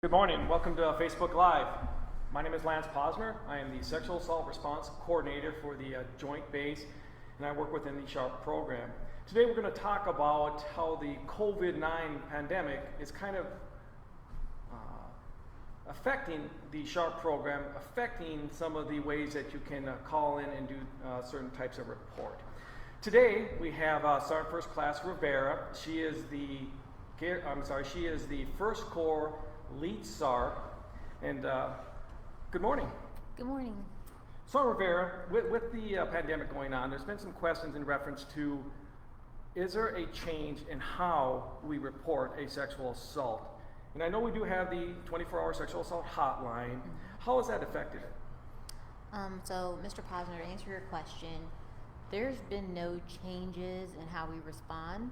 Good morning. Welcome to Facebook Live. My name is Lance Posner. I am the Sexual Assault Response Coordinator for the Joint Base, and I work within the SHARP program. Today we're going to talk about how the COVID-19 pandemic is kind of affecting the SHARP program, affecting some of the ways that you can call in and do certain types of report. Today we have Sergeant First Class Rivera. She is the First Corps Lead SARC, and good morning. Good morning. Sergeant Rivera, with the pandemic going on, there's been some questions in reference to, is there a change in how we report a sexual assault? And I know we do have the 24-hour sexual assault hotline. How has that affected it? So, Mr. Posner, to answer your question, there's been no changes in how we respond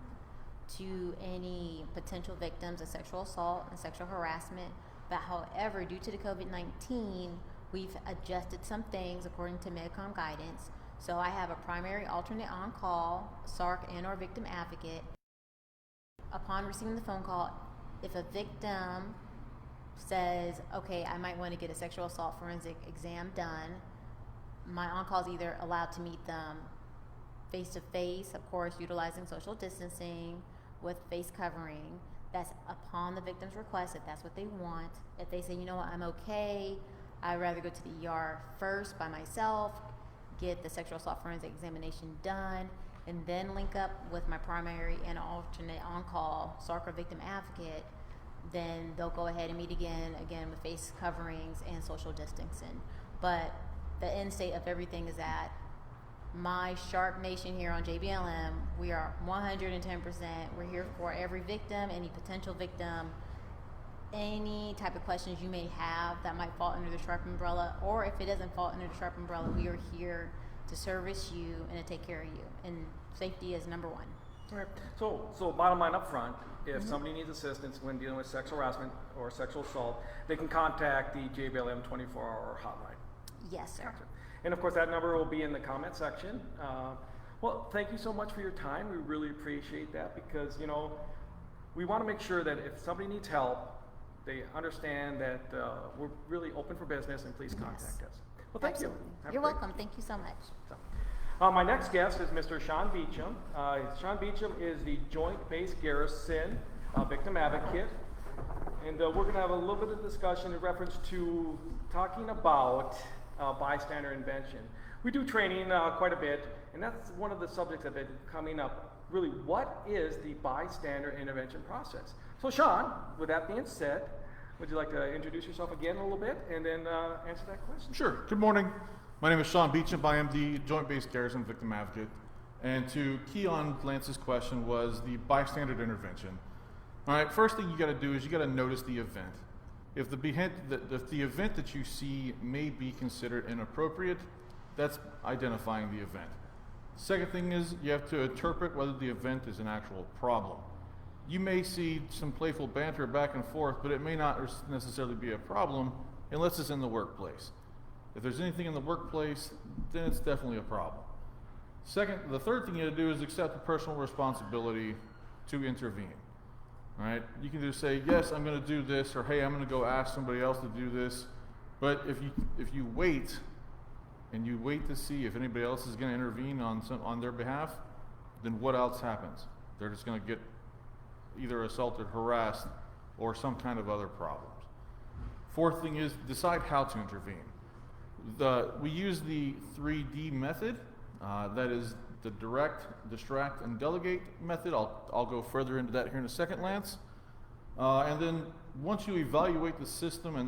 to any potential victims of sexual assault and sexual harassment. But however, due to the COVID-19, we've adjusted some things according to Medcom guidance. So I have a primary alternate on-call, SARC and or victim advocate. Upon receiving the phone call, if a victim says, okay, I might want to get a sexual assault forensic exam done, my on-call is either allowed to meet them face-to-face, of course, utilizing social distancing, with face covering. That's upon the victim's request, if that's what they want. If they say, you know what, I'm okay, I'd rather go to the ER first by myself, get the sexual assault forensic examination done, and then link up with my primary and alternate on-call SARC or victim advocate, then they'll go ahead and meet again with face coverings and social distancing. But the end state of everything is that my SHARP Nation here on JBLM, we are 110%. We're here for every victim, any potential victim, any type of questions you may have that might fall under the SHARP umbrella, or if it doesn't fall under the SHARP umbrella, we are here to service you and to take care of you. And safety is number one. All right. So bottom line up front, if somebody needs assistance when dealing with sexual harassment or sexual assault, they can contact the JBLM 24-hour hotline. Yes, sir. Gotcha. And of course, that number will be in the comment section. Well, thank you so much for your time. We really appreciate that because, you know, we want to make sure that if somebody needs help, they understand that we're really open for business, and please contact us. Well, thank you. You're welcome. Thank you so much. My next guest is Mr. Sean Beecham. Sean Beecham is the Joint Base Garrison Victim Advocate. And we're going to have a little bit of discussion in reference to talking about bystander intervention. We do training quite a bit, and that's one of the subjects that have been coming up. Really, what is the bystander intervention process? So Sean, with that being said, would you like to introduce yourself again a little bit and then answer that question? Sure. Good morning. My name is Sean Beecham. I am the Joint Base Garrison Victim Advocate. And to key on Lance's question was the bystander intervention. All right, first thing you got to do is you got to notice the event. If the event that you see may be considered inappropriate, that's identifying the event. Second thing is you have to interpret whether the event is an actual problem. You may see some playful banter back and forth, but it may not necessarily be a problem unless it's in the workplace. If there's anything in the workplace, then it's definitely a problem. The third thing you have to do is accept the personal responsibility to intervene. All right, you can just say, yes, I'm going to do this, or hey, I'm going to go ask somebody else to do this. But if you wait, and you wait to see if anybody else is going to intervene on their behalf, then what else happens? They're just going to get either assaulted, harassed, or some kind of other problems. Fourth thing is decide how to intervene. We use the 3D method, that is the direct, distract, and delegate method. I'll go further into that here in a second, Lance. And then once you evaluate the system and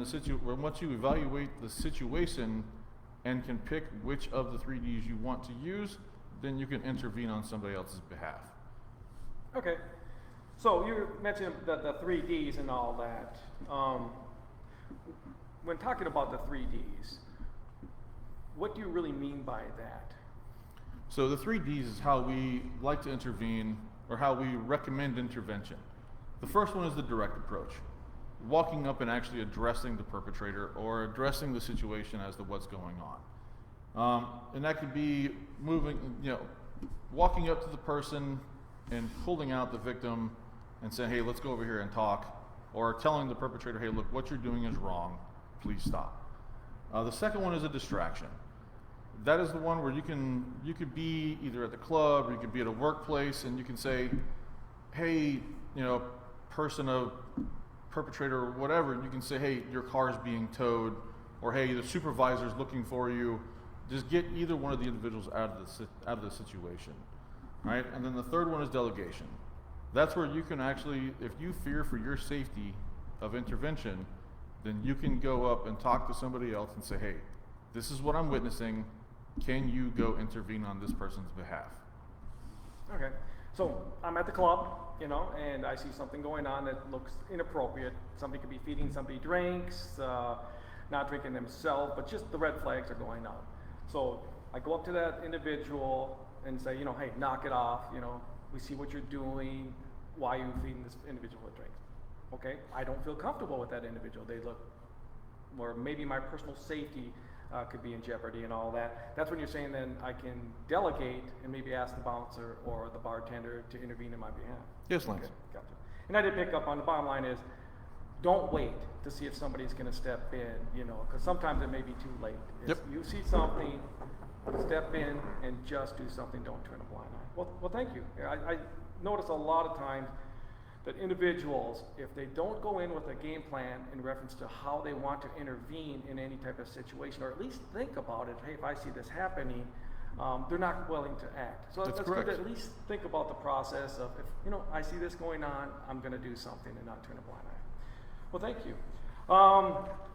once you evaluate the situation and can pick which of the 3Ds you want to use, then you can intervene on somebody else's behalf. Okay. So you mentioned the 3Ds and all that. When talking about the 3Ds, what do you really mean by that? So the 3Ds is how we like to intervene, or how we recommend intervention. The first one is the direct approach. Walking up and actually addressing the perpetrator or addressing the situation as to what's going on. And that could be walking up to the person and pulling out the victim and saying, hey, let's go over here and talk. or telling the perpetrator, hey, look, what you're doing is wrong, please stop. The second one is a distraction. That is the one where you could be either at the club or you could be at a workplace, and you can say, hey, perpetrator or whatever, you can say, hey, your car is being towed, or hey, the supervisor is looking for you. Just get either one of the individuals out of the situation, right? And then the third one is delegation. That's where you can actually, if you fear for your safety of intervention, then you can go up and talk to somebody else and say, hey, this is what I'm witnessing. Can you go intervene on this person's behalf? Okay, so I'm at the club, and I see something going on that looks inappropriate. Somebody could be feeding somebody drinks, not drinking themselves, but just the red flags are going out. So I go up to that individual and say, hey, knock it off. We see what you're doing. Why are you feeding this individual with drinks? Okay, I don't feel comfortable with that individual. They look, or maybe my personal safety could be in jeopardy and all that. That's when you're saying then I can delegate and maybe ask the bouncer or the bartender to intervene in my behalf. Yes, Lance. Okay, gotcha. And I did pick up on the bottom line is, don't wait to see if somebody's going to step in, because sometimes it may be too late. It's, you see something, step in and just do something. Don't turn a blind eye. Well, thank you. I notice a lot of times that individuals, if they don't go in with a game plan in reference to how they want to intervene in any type of situation, or at least think about it, hey, if I see this happening, they're not willing to act. So that's good to at least think about the process of, if I see this going on, I'm going to do something and not turn a blind eye. Well, thank you.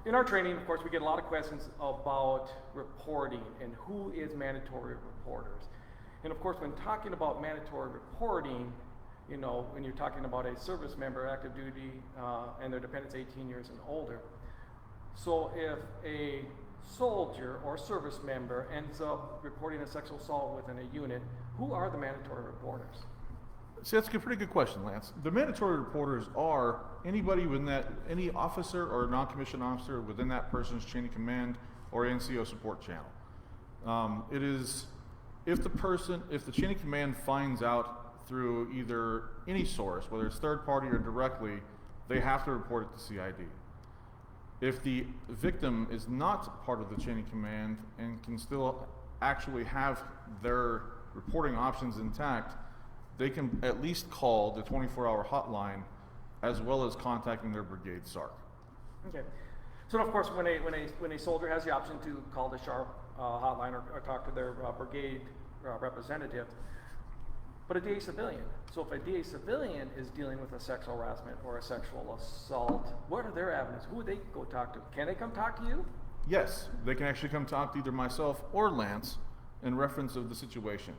In our training, of course, we get a lot of questions about reporting and who is mandatory reporters. And of course, when talking about mandatory reporting, when you're talking about a service member, active duty, and their dependents 18 years and older. So if a soldier or service member ends up reporting a sexual assault within a unit, who are the mandatory reporters? See, that's a pretty good question, Lance. The mandatory reporters are anybody within that, any officer or non-commissioned officer within that person's chain of command or NCO support channel. It is, if the chain of command finds out through either any source, whether it's third party or directly, they have to report it to CID. If the victim is not part of the chain of command and can still actually have their reporting options intact, they can at least call the 24-hour hotline as well as contacting their brigade SARC. Okay. So of course, when a soldier has the option to call the SHARP hotline or talk to their brigade representative, but a DA civilian. So if a DA civilian is dealing with a sexual harassment or a sexual assault, what are their avenues? Who would they go talk to? Can they come talk to you? Yes, they can actually come talk to either myself or Lance in reference of the situation.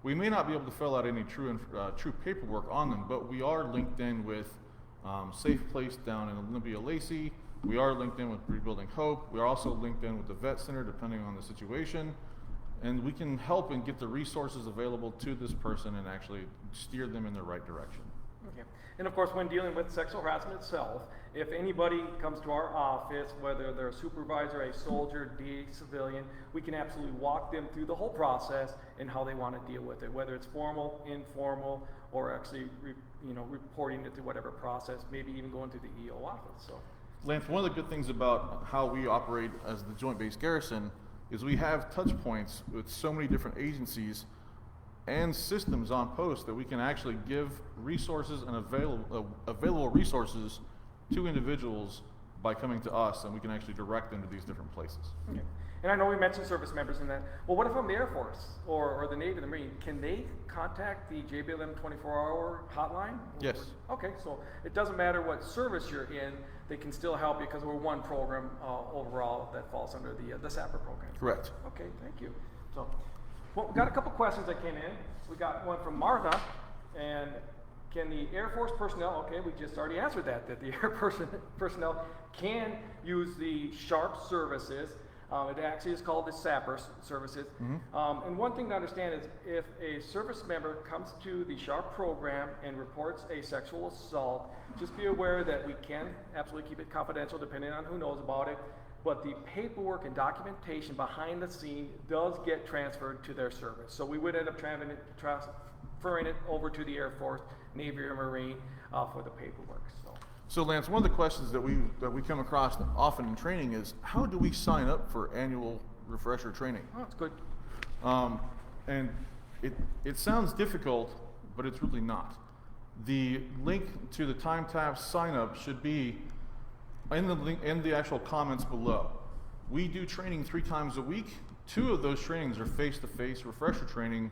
We may not be able to fill out any true paperwork on them, but we are linked in with Safe Place down in Olympia Lacey. We are linked in with Rebuilding Hope. We are also linked in with the Vet Center, depending on the situation. And we can help and get the resources available to this person and actually steer them in the right direction. Okay. And of course, when dealing with sexual harassment itself, if anybody comes to our office, whether they're a supervisor, a soldier, DA, civilian, we can absolutely walk them through the whole process and how they want to deal with it, whether it's formal, informal, or actually reporting it through whatever process, maybe even going to the EO office. So, Lance, one of the good things about how we operate as the Joint Base Garrison is we have touch points with so many different agencies and systems on post that we can actually give resources and available resources to individuals by coming to us, and we can actually direct them to these different places. Okay. And I know we mentioned service members in that. Well, what if I'm the Air Force or the Navy, the Marine? Can they contact the JBLM 24-hour hotline? Yes. Okay, so it doesn't matter what service you're in, they can still help you because we're one program overall that falls under the SAPR program. Correct. Okay, thank you. So, well, we got a couple questions that came in. We got one from Martha, and can the Air Force personnel, okay, we just already answered that the Air personnel can use the SHARP services. It actually is called the SAPR services. Mm-hmm. And one thing to understand is if a service member comes to the SHARP program and reports a sexual assault, just be aware that we can absolutely keep it confidential depending on who knows about it, but the paperwork and documentation behind the scene does get transferred to their service. So we would end up transferring it over to the Air Force, Navy, or Marine for the paperwork. So Lance, one of the questions that we come across often in training is, how do we sign up for annual refresher training? Oh, that's good. And it sounds difficult, but it's really not. The link to the time tab sign up should be in the actual comments below. We do training 3 times a week. 2 of those trainings are face-to-face refresher training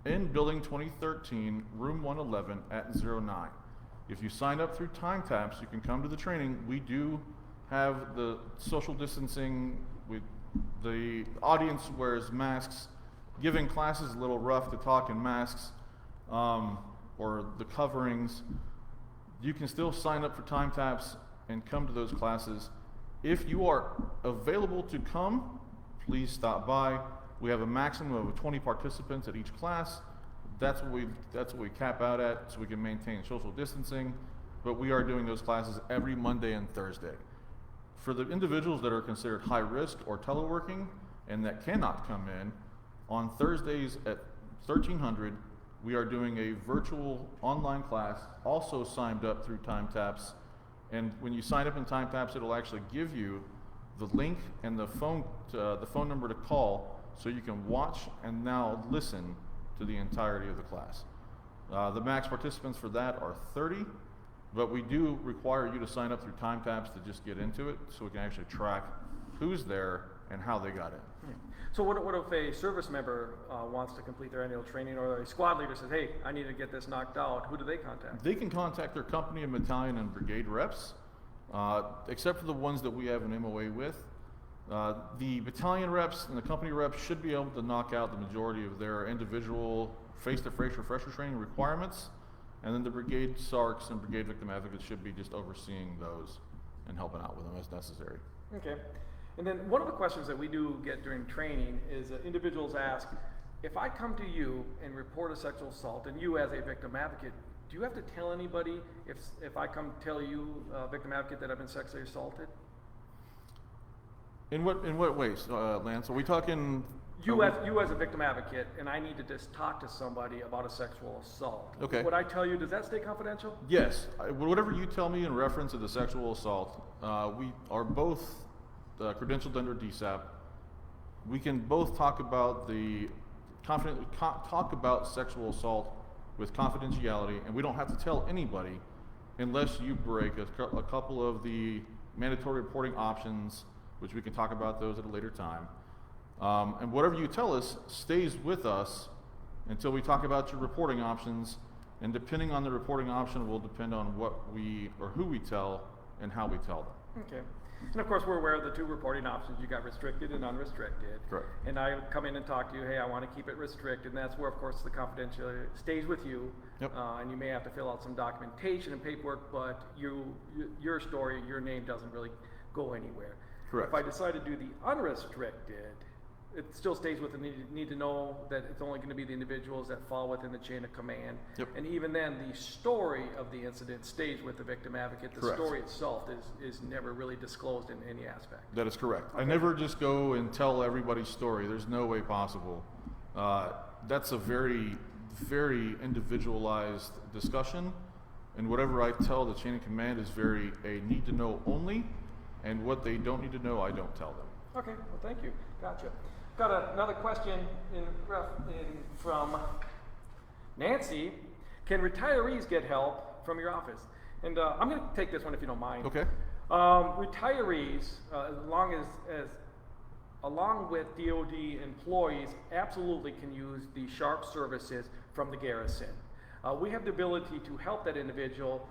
in Building 2013, Room 111 at 09. If you sign up through time tabs, you can come to the training. We do have the social distancing. The audience wears masks. Giving classes a little rough to talk in masks, or the coverings. You can still sign up for time tabs and come to those classes. If you are available to come, please stop by. We have a maximum of 20 participants at each class. That's what we cap out at, so we can maintain social distancing. But we are doing those classes every Monday and Thursday. For the individuals that are considered high risk or teleworking and that cannot come in, on Thursdays at 1300, we are doing a virtual online class, also signed up through time taps. And when you sign up in time taps, it'll actually give you the link and the phone number to call, so you can watch and now listen to the entirety of the class. The max participants for that are 30, but we do require you to sign up through time taps to just get into it, so we can actually track who's there and how they got in. So what if a service member wants to complete their annual training, or a squad leader says, hey, I need to get this knocked out? Who do they contact? They can contact their company and battalion and brigade reps, except for the ones that we have an MOA with. The battalion reps and the company reps should be able to knock out the majority of their individual face-to-face refresher training requirements, and then the brigade SARCs and brigade victim advocates should be just overseeing those and helping out with them as necessary. Okay. And then one of the questions that we do get during training is that individuals ask, if I come to you and report a sexual assault, and you as a victim advocate, do you have to tell anybody if I come tell you, victim advocate, that I've been sexually assaulted? In what ways, Lance? Are we talking? You as a victim advocate, and I need to just talk to somebody about a sexual assault. Okay. What I tell you, does that stay confidential? Yes. Whatever you tell me in reference to the sexual assault, we are both credentialed under DSAP. We can both talk about talk about sexual assault with confidentiality, and we don't have to tell anybody unless you break a couple of the mandatory reporting options, which we can talk about those at a later time. And whatever you tell us stays with us until we talk about your reporting options, and depending on the reporting option will depend on what we or who we tell and how we tell them. Okay. And of course, we're aware of the 2 reporting options. You got restricted and unrestricted. Correct. And I come in and talk to you, hey, I want to keep it restricted, and that's where, of course, the confidentiality stays with you. Yep. And you may have to fill out some documentation and paperwork, but your story, your name doesn't really go anywhere. Correct. If I decide to do the unrestricted, it still stays with the need to know that it's only going to be the individuals that fall within the chain of command. Yep. And even then, the story of the incident stays with the victim advocate. The Correct. story itself is never really disclosed in any aspect. That is correct. Okay. I never just go and tell everybody's story. There's no way possible. That's a very, very individualized discussion, and whatever I tell the chain of command is very a need to know only, and what they don't need to know, I don't tell them. Okay, well, thank you. Gotcha. Got another question from Nancy. Can retirees get help from your office? And I'm going to take this one if you don't mind. Okay. Retirees, along with DOD employees, absolutely can use the SHARP services from the garrison. We have the ability to help that individual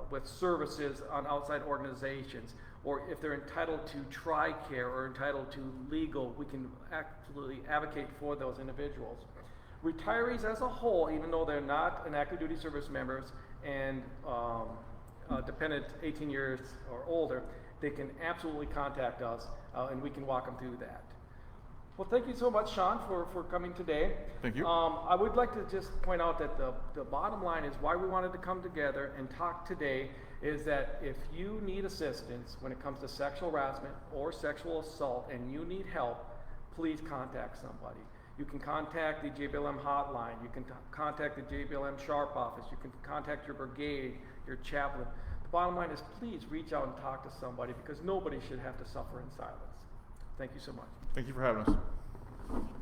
with services on outside organizations, or if they're entitled to TRICARE or entitled to legal, we can absolutely advocate for those individuals. Retirees as a whole, even though they're not an active duty service members and dependent 18 years or older, they can absolutely contact us and we can walk them through that. Well, thank you so much, Sean, for coming today. Thank you. I would like to just point out that the bottom line is why we wanted to come together and talk today is that if you need assistance when it comes to sexual harassment or sexual assault and you need help, please contact somebody. You can contact the JBLM hotline. You can contact the JBLM SHARP office. You can contact your brigade, your chaplain. The bottom line is please reach out and talk to somebody because nobody should have to suffer in silence. Thank you so much. Thank you for having us.